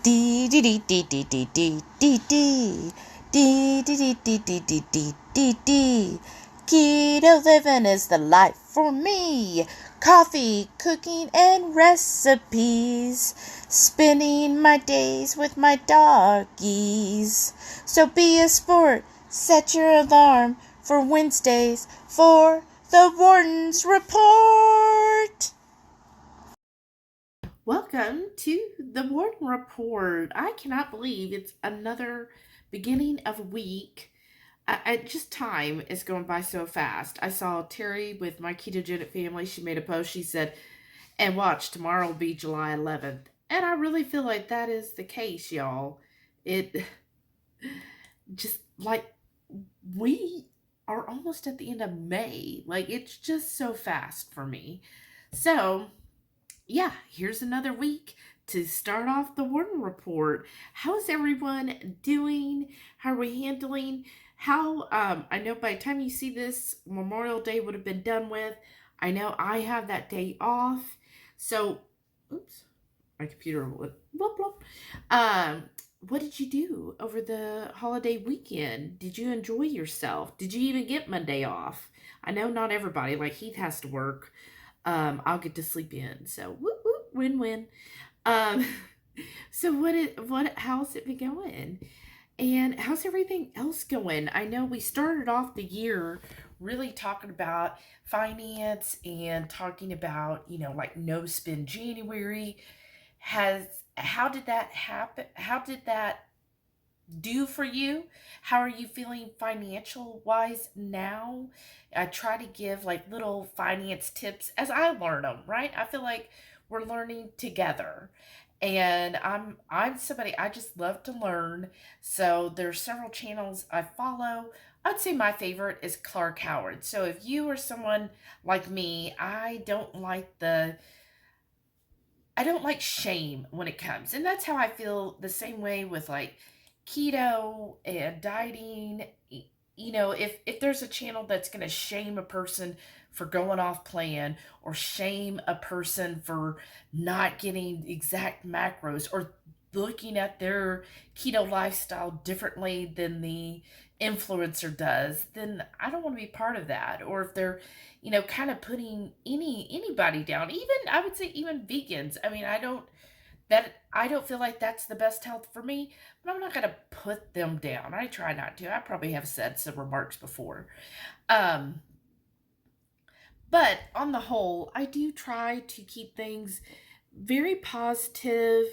Dee dee dee dee dee dee dee dee dee dee dee dee dee dee dee dee dee dee. Keto living is the life for me. Coffee, cooking, and recipes. Spending my days with my doggies. So be a sport. Set your alarm for Wednesdays for the Warden's Report. Welcome to the Warden Report. I cannot believe it's another beginning of week. Just time is going by so fast. I saw Terry with my ketogenic family. She made a post. She said, and watch, tomorrow will be July 11th. And I really feel like that is the case, y'all. It just like we are almost at the end of May. Like it's just so fast for me. So yeah, here's another week to start off the Warden Report. How's everyone doing? How are we handling? I know by the time you see this, Memorial Day would have been done with. I know I have that day off. So, oops, my computer went blop blop. What did you do over the holiday weekend? Did you enjoy yourself? Did you even get Monday off? I know not everybody, like Heath has to work. I'll get to sleep in. So whoop whoop, win-win. Um, so how's it been going? And how's everything else going? I know we started off the year really talking about finance and talking about, like no spend January. How did that happen? How did that do for you? How are you feeling financial wise now? I try to give like little finance tips as I learn them, right? I feel like we're learning together. And I'm somebody I just love to learn. So there's several channels I follow. I'd say my favorite is Clark Howard. So if you are someone like me, I don't like shame when it comes. And that's how I feel the same way with like keto and dieting. If there's a channel that's going to shame a person for going off plan or shame a person for not getting exact macros or looking at their keto lifestyle differently than the influencer does, then I don't want to be part of that. Or if they're kind of putting anybody down, even I would say even vegans. I mean, I don't feel like that's the best health for me, but I'm not going to put them down. I try not to. I probably have said some remarks before. Um, but on the whole, I do try to keep things very positive,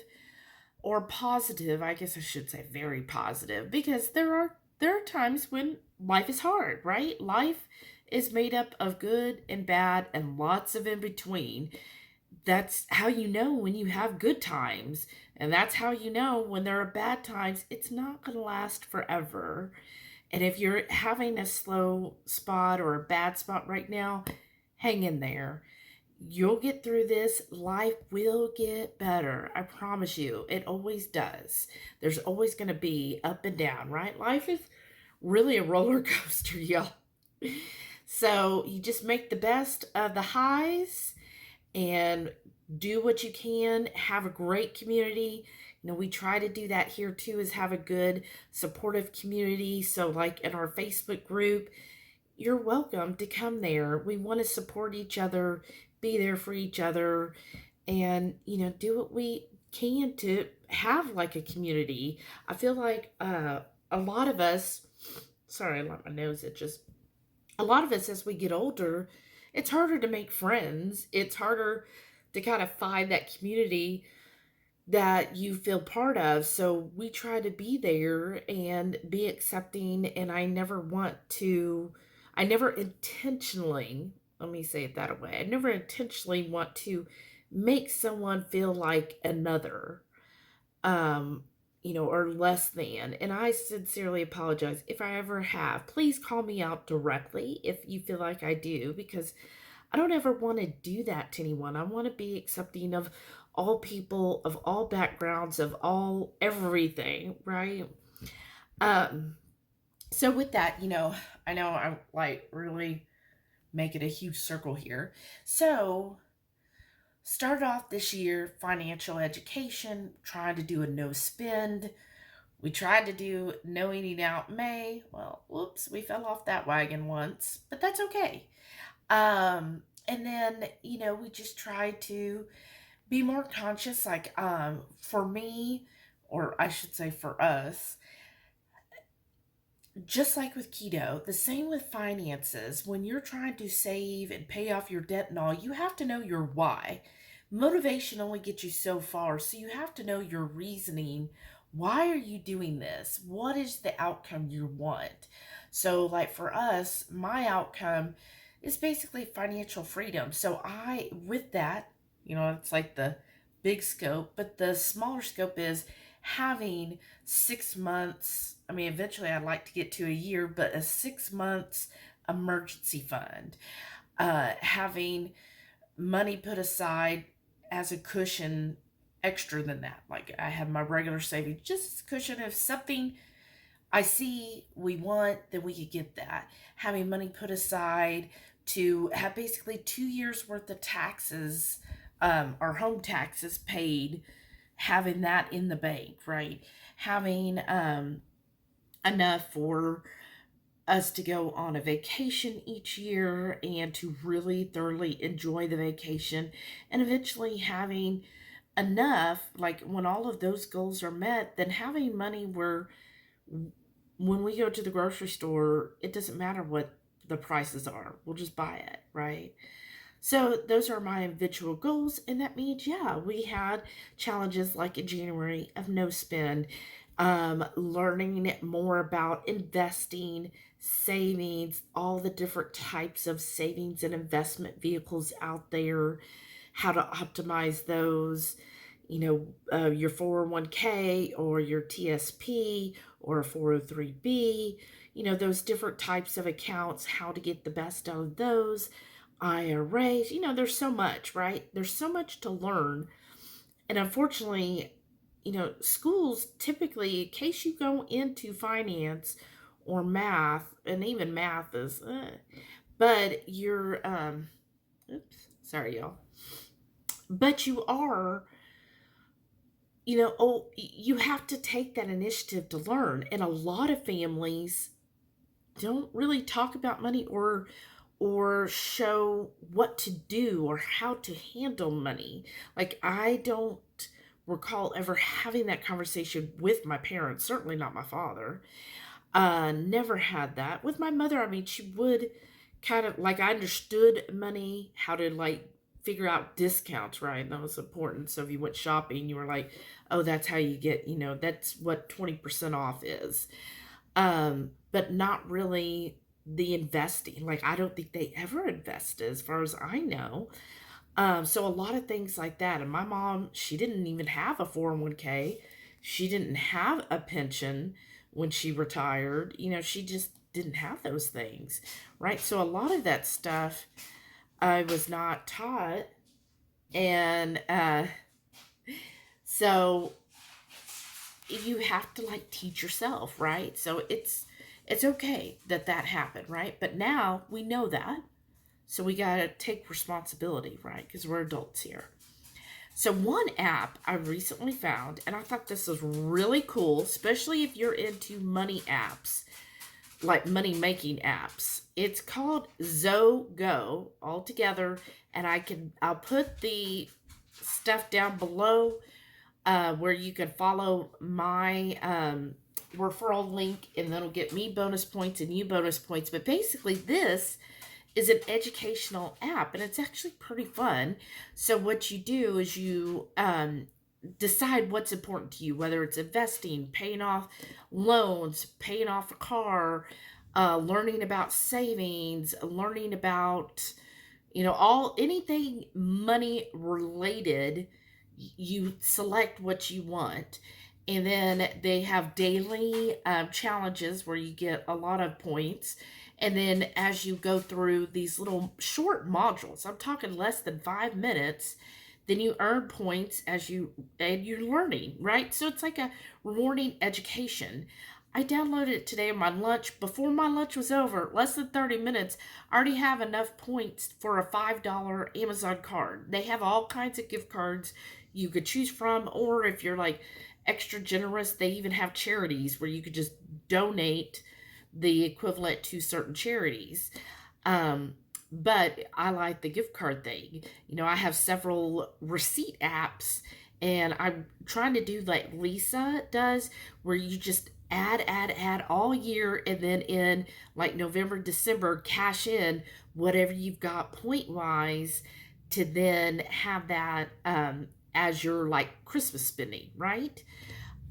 or positive. I guess I should say very positive, because there are times when life is hard, right? Life is made up of good and bad and lots of in between. That's how you know when you have good times, and that's how you know when there are bad times. It's not going to last forever. And if you're having a slow spot or a bad spot right now, hang in there. You'll get through this. Life will get better. I promise you. It always does. There's always going to be up and down, right? Life is really a roller coaster, y'all. So you just make the best of the highs and do what you can. Have a great community. We try to do that here too, is have a good supportive community. So like in our Facebook group, you're welcome to come there. We want to support each other, be there for each other, and do what we can to have like a community. I feel like a lot of us, sorry, I let my nose itches. A lot of us, as we get older, it's harder to make friends. It's harder to kind of find that community that you feel part of. So we try to be there and be accepting. And I never intentionally, let me say it that way, I never intentionally want to make someone feel like another, or less than. And I sincerely apologize if I ever have. Please call me out directly if you feel like I do, because I don't ever want to do that to anyone. I want to be accepting of all people, of all backgrounds, of all everything, right? So with that, I know I'm like really making a huge circle here. So started off this year, financial education, trying to do a no spend. We tried to do no eating out May. Well, whoops, we fell off that wagon once, but that's okay. And then, we just tried to be more conscious, like, for me, or I should say for us, just like with keto, the same with finances. When you're trying to save and pay off your debt and all, you have to know your why. Motivation only gets you so far, so you have to know your reasoning. Why are you doing this? What is the outcome you want? So, like for us, my outcome is basically financial freedom. So, with that, it's like the big scope, but the smaller scope is having 6 months. I mean, eventually I'd like to get to a year, but a 6 months emergency fund, having money put aside as a cushion extra than that. Like I have my regular savings, just as a cushion. If something I see we want, then we could get that. Having money put aside to have basically 2 years worth of taxes, our home taxes paid, having that in the bank, right? Having enough for us to go on a vacation each year and to really thoroughly enjoy the vacation, and eventually having enough, like when all of those goals are met, then having money where when we go to the grocery store, it doesn't matter what the prices are, we'll just buy it, right? So those are my eventual goals, and that means, yeah, we had challenges like in January of no spend, learning more about investing, savings, all the different types of savings and investment vehicles out there, how to optimize those, your 401k or your TSP or a 403b, those different types of accounts, how to get the best out of those, IRAs, there's so much, right? There's so much to learn. And unfortunately, schools typically, in case you go into finance or math, and even math is, but you're, oops, sorry, y'all. But you are, you have to take that initiative to learn. And a lot of families don't really talk about money or show what to do or how to handle money. Like I don't recall ever having that conversation with my parents, certainly not my father. Never had that. With my mother, I mean, she would kind of like, I understood money, how to like figure out discounts, right? And that was important. So if you went shopping, you were like, oh, that's how you get, that's what 20% off is. But not really the investing. Like, I don't think they ever invested as far as I know. So a lot of things like that. And my mom, she didn't even have a 401k. She didn't have a pension when she retired. She just didn't have those things, right? So a lot of that stuff I was not taught. And so you have to like teach yourself, right? So it's okay that happened, right? But now we know that. So we got to take responsibility, right? Because we're adults here. So one app I recently found, and I thought this was really cool, especially if you're into money apps, like money making apps. It's called ZoGo all together, and I'll put the stuff down below where you can follow my referral link, and that'll get me bonus points and you bonus points. But basically this is an educational app, and it's actually pretty fun. So what you do is you decide what's important to you, whether it's investing, paying off loans, paying off a car, learning about savings, learning about, anything money related. You select what you want. And then they have daily challenges where you get a lot of points. And then as you go through these little short modules, I'm talking less than 5 minutes, then you earn points and you're learning, right? So it's like a rewarding education. I downloaded it today on my lunch. Before my lunch was over, less than 30 minutes, I already have enough points for a $5 Amazon card. They have all kinds of gift cards you could choose from, or if you're like extra generous, they even have charities where you could just donate the equivalent to certain charities. Um, but I like the gift card thing. You know, I have several receipt apps, and I'm trying to do like Lisa does, where you just add all year, and then in like November, December, cash in whatever you've got point wise to then have that as your like Christmas spending, right?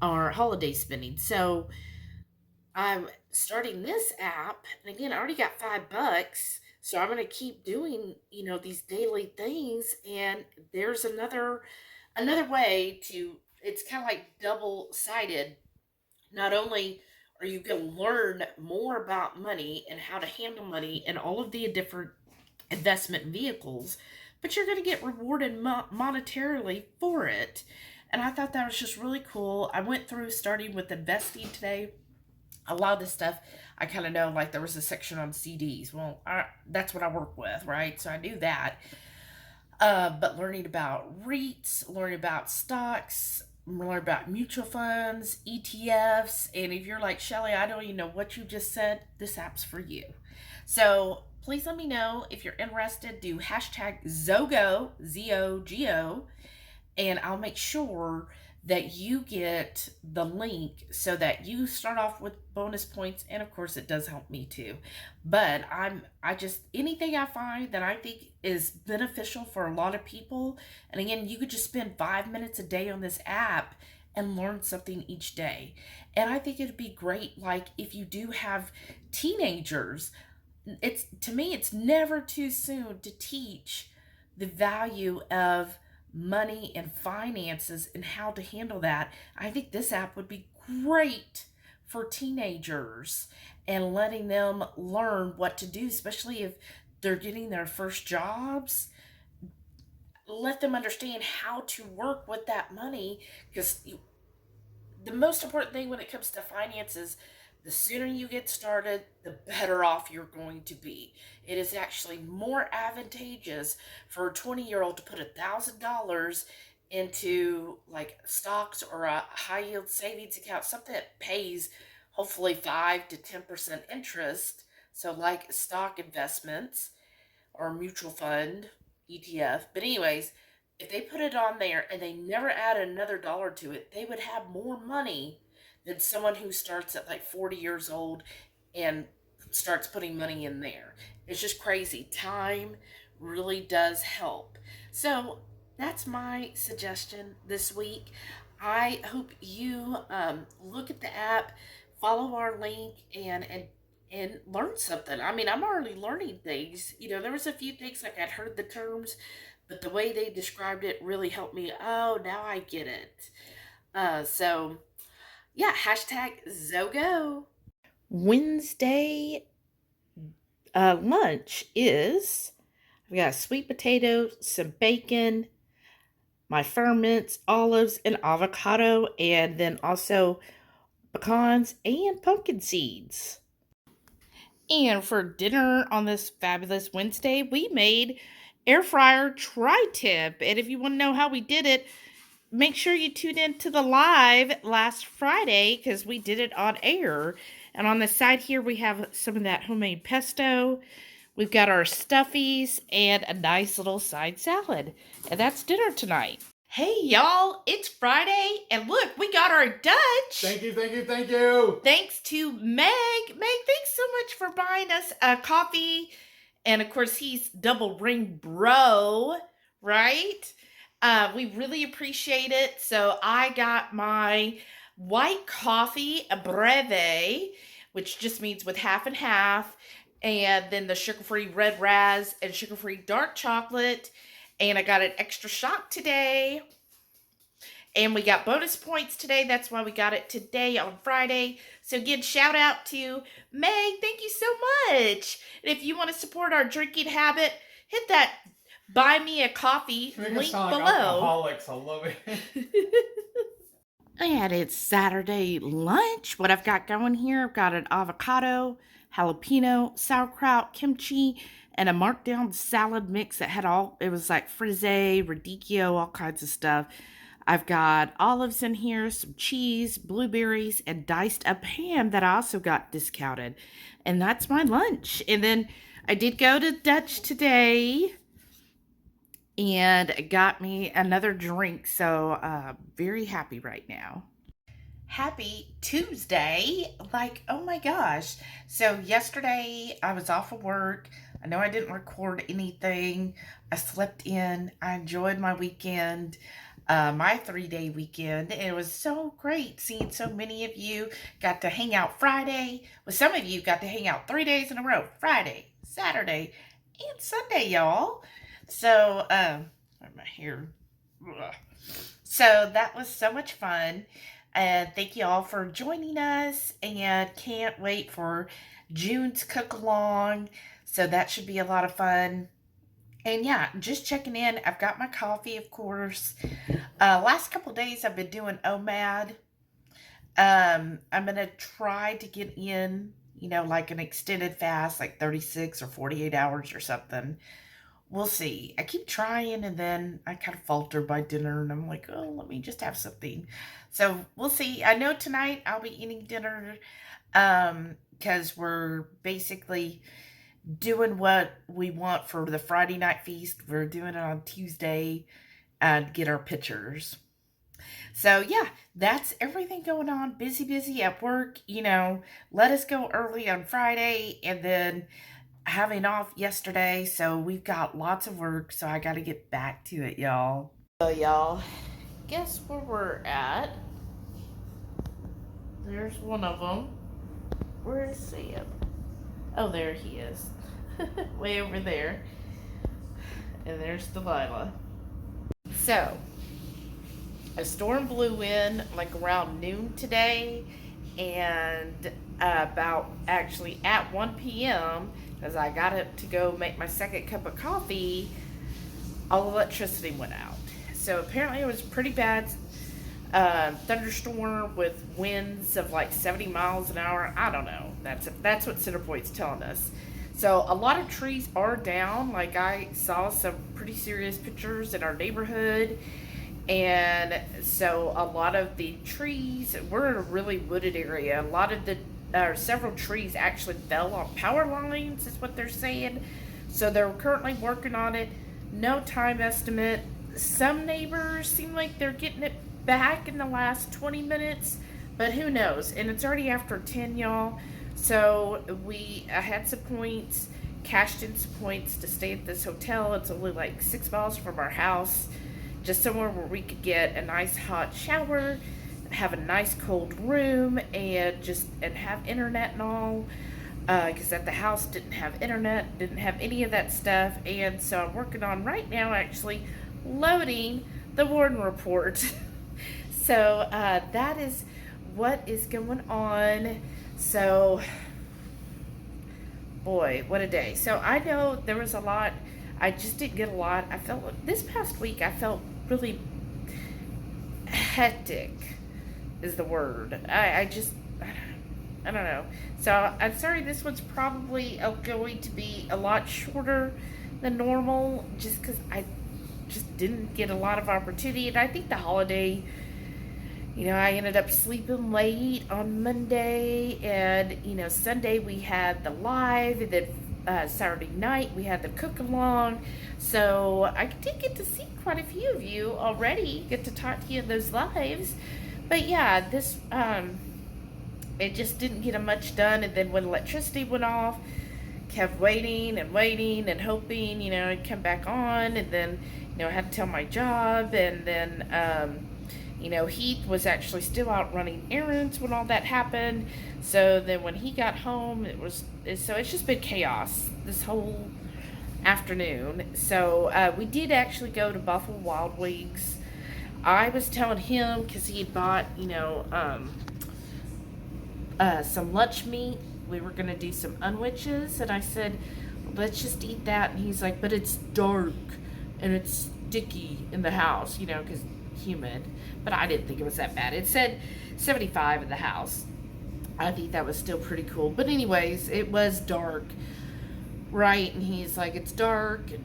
Or holiday spending. So I'm starting this app, and again, I already got $5, so I'm gonna keep doing, you know, these daily things. And there's another way to. It's kind of like double sided. Not only are you going to learn more about money and how to handle money and all of the different investment vehicles, but you're going to get rewarded monetarily for it. And I thought that was just really cool. I went through starting with investing today. A lot of this stuff I kind of know, like there was a section on CDs. Well, that's what I work with, right? So I do that. But learning about REITs, learning about stocks, learn about mutual funds, ETFs, and if you're like, Shelly, I don't even know what you just said, this app's for you. So please let me know if you're interested. Do hashtag Zogo, Z-O-G-O, and I'll make sure that you get the link so that you start off with bonus points, and of course it does help me too. But I just, anything I find that I think is beneficial for a lot of people, and again, you could just spend 5 minutes a day on this app and learn something each day. And I think it'd be great, like if you do have teenagers, it's, to me, it's never too soon to teach the value of money and finances and how to handle that. I think this app would be great for teenagers and letting them learn what to do, especially if they're getting their first jobs. Let them understand how to work with that money, because the most important thing when it comes to finances, the sooner you get started, the better off you're going to be. It is actually more advantageous for a 20-year-old to put $1,000 into like stocks or a high yield savings account, something that pays hopefully 5 to 10% interest. So like stock investments or mutual fund, ETF. But anyways, if they put it on there and they never add another dollar to it, they would have more money than someone who starts at like 40 years old and starts putting money in there. It's just crazy. Time really does help. So that's my suggestion this week. I hope you look at the app, follow our link, and learn something. I mean, I'm already learning things. You know, there was a few things like I'd heard the terms, but the way they described it really helped me. Oh, now I get it. So yeah, hashtag Zogo. Wednesday lunch is, I've got sweet potato, some bacon, my ferments, olives, and avocado, and then also pecans and pumpkin seeds. And for dinner on this fabulous Wednesday, we made air fryer tri-tip. And if you want to know how we did it, make sure you tune in to the live last Friday, because we did it on air. And on the side here, we have some of that homemade pesto. We've got our stuffies and a nice little side salad. And that's dinner tonight. Hey, y'all, it's Friday, and look, we got our Dutch. Thank you, thank you, thank you. Thanks to Meg. Meg, thanks so much for buying us a coffee. And of course, he's double ring bro, right? We really appreciate it. So I got my white coffee, a breve, which just means with half and half, and then the sugar-free red raz and sugar-free dark chocolate. And I got an extra shot today. And we got bonus points today. That's why we got it today on Friday. So again, shout out to Meg. Thank you so much. And if you want to support our drinking habit, hit that buy me a coffee link below. Alcoholics, I love it. And it's Saturday lunch. What I've got going here, I've got an avocado, jalapeno, sauerkraut, kimchi, and a markdown salad mix that had it was like frizz, radicchio, all kinds of stuff. I've got olives in here, some cheese, blueberries, and diced up ham that I also got discounted. And that's my lunch. And then I did go to Dutch today and got me another drink. So, very happy right now. Happy Tuesday. Like, oh my gosh. So, yesterday I was off of work. I know I didn't record anything. I slept in. I enjoyed my weekend, my 3-day weekend. It was so great seeing so many of you. Got to hang out Friday. Well, some of you got to hang out 3 days in a row, Friday, Saturday, and Sunday, y'all. So, my hair. Ugh. So that was so much fun. And thank you all for joining us. And can't wait for June's cook along. So that should be a lot of fun. And yeah, just checking in. I've got my coffee, of course. Last couple days I've been doing OMAD. I'm gonna try to get in, like an extended fast, like 36 or 48 hours or something. We'll see. I keep trying and then I kind of falter by dinner and I'm like, oh, let me just have something. So we'll see. I know tonight I'll be eating dinner because we're basically doing what we want for the Friday night feast. We're doing it on Tuesday and get our pictures. So yeah, that's everything going on. Busy at work. Let us go early on Friday and then having off yesterday, so we've got lots of work, so I got to get back to it, y'all. So y'all, guess where we're at? There's one of them. Where is Sam? Oh, there he is. Way over there. And there's Delilah. So, a storm blew in like around noon today, and about actually at 1 p.m., because I got it to go make my second cup of coffee, all electricity went out. So apparently it was a pretty bad thunderstorm with winds of like 70 miles an hour. I don't know. That's what Centerpoint's telling us. So a lot of trees are down. Like I saw some pretty serious pictures in our neighborhood. And so a lot of the trees, we're in a really wooded area. A lot of several trees actually fell on power lines, is what they're saying. So they're currently working on it. No time estimate. Some neighbors seem like they're getting it back in the last 20 minutes, but who knows? And it's already after 10, y'all. So I had some points, cashed in some points to stay at this hotel. It's only like 6 miles from our house. Just somewhere where we could get a nice hot shower, have a nice cold room, and have internet and all, because at the house didn't have internet, didn't have any of that stuff. And so I'm working on right now actually loading the Warden report. So that is what is going on. So boy, what a day. So I know there was a lot. I just didn't get a lot. I felt this past week I felt really hectic is the word. I don't know. So I'm sorry this one's probably going to be a lot shorter than normal just because I just didn't get a lot of opportunity. And I think the holiday, I ended up sleeping late on Monday, and Sunday we had the live, and then Saturday night we had the cook along. So I did get to see quite a few of you already, get to talk to you in those lives. But yeah, this it just didn't get much done. And then when electricity went off, kept waiting and hoping it'd come back on. And then I had to tell my job, and then Heath was actually still out running errands when all that happened. So then when he got home, it's just been chaos this whole afternoon. So we did actually go to Buffalo Wild Wings. I was telling him, because he had bought, some lunch meat. We were going to do some unwitches, and I said, let's just eat that. And he's like, but it's dark, and it's sticky in the house, because humid, but I didn't think it was that bad. It said 75 in the house. I think that was still pretty cool. But anyways, it was dark, right? And he's like, it's dark, and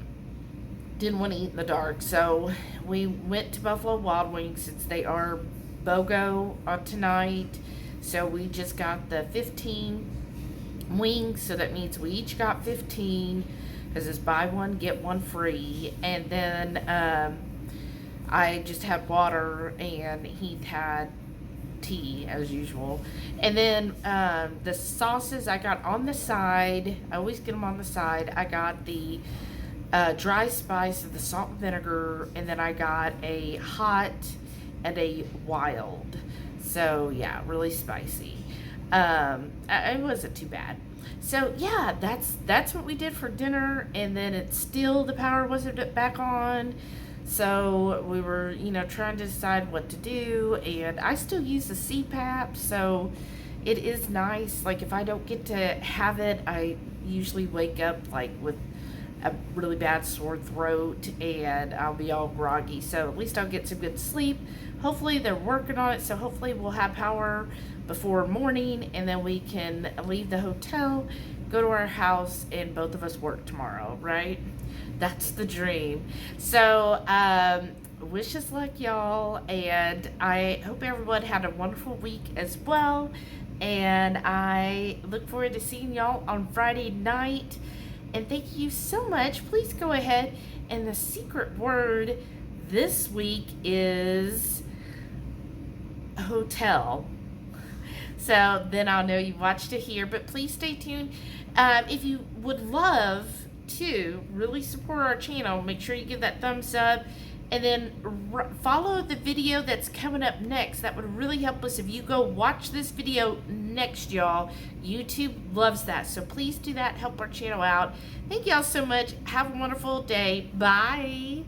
didn't want to eat in the dark. So we went to Buffalo Wild Wings since they are BOGO tonight. So we just got the 15 wings. So that means we each got 15 because it's buy one, get one free. And then I just had water and he had tea as usual. And then the sauces I got on the side, I always get them on the side. I got the dry spice of the salt and vinegar, and then I got a hot and a wild. So yeah, really spicy. It wasn't too bad. So yeah, that's what we did for dinner. And then it's still, the power wasn't back on, so we were, you know, trying to decide what to do. And I still use the CPAP, so it is nice. Like if I don't get to have it, I usually wake up like with a really bad sore throat and I'll be all groggy. So at least I'll get some good sleep. Hopefully they're working on it, so hopefully we'll have power before morning, and then we can leave the hotel, go to our house, and both of us work tomorrow, right? That's the dream. So wish us luck, y'all, and I hope everyone had a wonderful week as well, and I look forward to seeing y'all on Friday night. And thank you so much. Please go ahead, and the secret word this week is hotel. So then I'll know you watched it here. But please stay tuned. If you would love to really support our channel, make sure you give that thumbs up. And then follow the video that's coming up next. That would really help us if you go watch this video next, y'all. YouTube loves that. So please do that. Help our channel out. Thank y'all so much. Have a wonderful day. Bye.